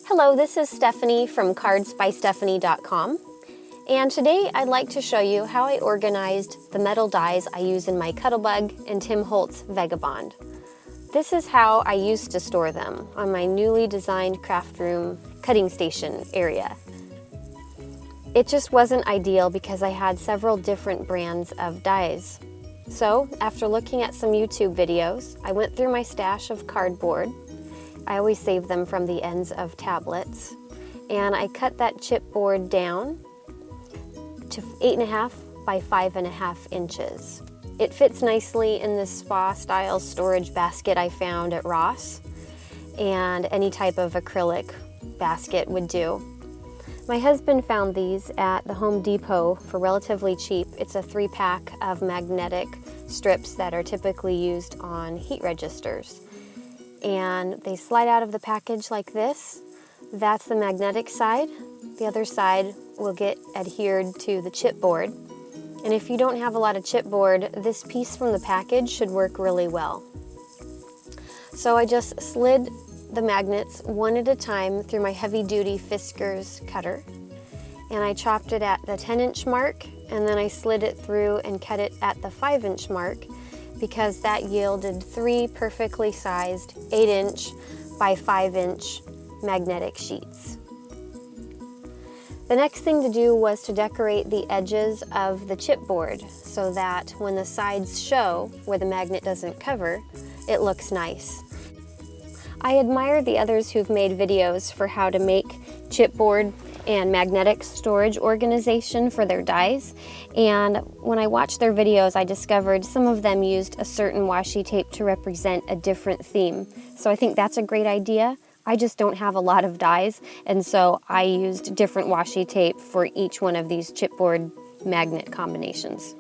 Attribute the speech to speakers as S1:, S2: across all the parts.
S1: Hello, this is Stephanie from cardsbystephanie.com, and today I'd like to show you how I organized the metal dies I use in my Cuttlebug and Holtz Vagabond. This is how I used to store them on my newly designed craft room cutting station area. It just wasn't ideal because I had several different brands of dies. So after looking at some YouTube videos, I went through my stash of cardboard. I always save them from the ends of tablets. And I cut that chipboard down to 8.5 by 5.5 inches. It fits nicely in this spa-style storage basket I found at Ross, and any type of acrylic basket would do. My husband found these at the Home Depot for relatively cheap. It's a 3-pack of magnetic strips that are typically used on heat registers. And they slide out of the package like this. That's the magnetic side. The other side will get adhered to the chipboard. And if you don't have a lot of chipboard, this piece from the package should work really well. So I just slid the magnets one at a time through my heavy-duty Fiskars cutter. And I chopped it at the 10-inch mark, and then I slid it through and cut it at the 5-inch mark, because that yielded 3 perfectly sized 8-inch by 5-inch magnetic sheets. The next thing to do was to decorate the edges of the chipboard so that when the sides show where the magnet doesn't cover, it looks nice. I admire the others who've made videos for how to make chipboard and magnetic storage organization for their dies, and when I watched their videos I discovered some of them used a certain washi tape to represent a different theme. So I think that's a great idea. I just don't have a lot of dies, and so I used different washi tape for each one of these chipboard magnet combinations.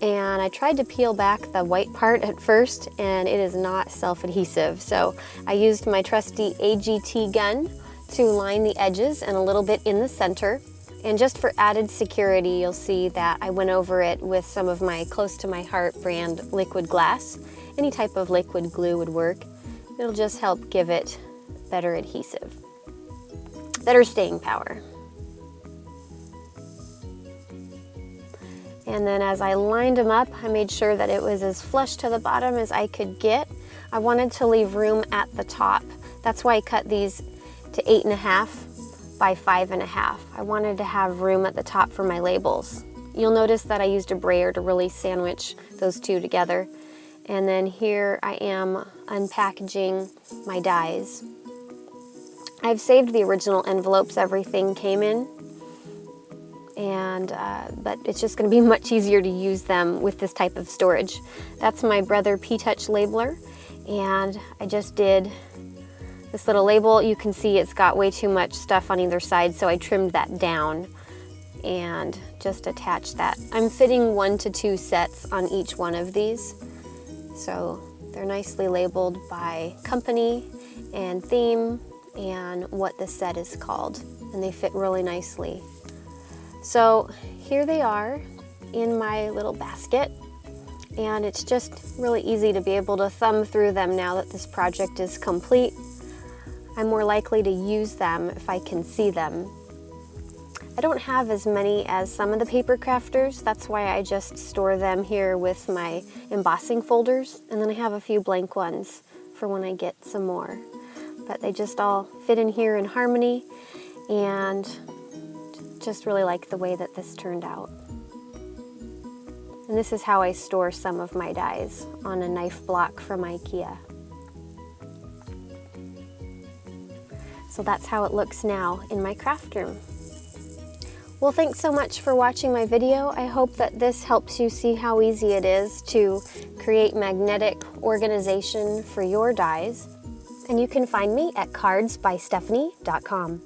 S1: And I tried to peel back the white part at first, and it is not self-adhesive. So I used my trusty AGT gun to line the edges and a little bit in the center. And just for added security, you'll see that I went over it with some of my Close to My Heart brand liquid glass. Any type of liquid glue would work. It'll just help give it better adhesive, better staying power. And then as I lined them up, I made sure that it was as flush to the bottom as I could get. I wanted to leave room at the top. That's why I cut these to 8.5 by 5.5. I wanted to have room at the top for my labels. You'll notice that I used a brayer to really sandwich those two together. And then here I am unpackaging my dies. I've saved the original envelopes everything came in. But it's just going to be much easier to use them with this type of storage. That's my Brother P-Touch labeler, and I just did this little label. You can see it's got way too much stuff on either side, so I trimmed that down and just attached that. I'm fitting 1 to 2 sets on each one of these, so they're nicely labeled by company and theme and what the set is called, and they fit really nicely. So here they are in my little basket, and it's just really easy to be able to thumb through them now that this project is complete. I'm more likely to use them if I can see them. I don't have as many as some of the paper crafters. That's why I just store them here with my embossing folders, and then I have a few blank ones for when I get some more. But they just all fit in here in harmony, and just really like the way that this turned out. And this is how I store some of my dies, on a knife block from IKEA. So that's how it looks now in my craft room. Well, thanks so much for watching my video. I hope that this helps you see how easy it is to create magnetic organization for your dies. And you can find me at cardsbystephanie.com.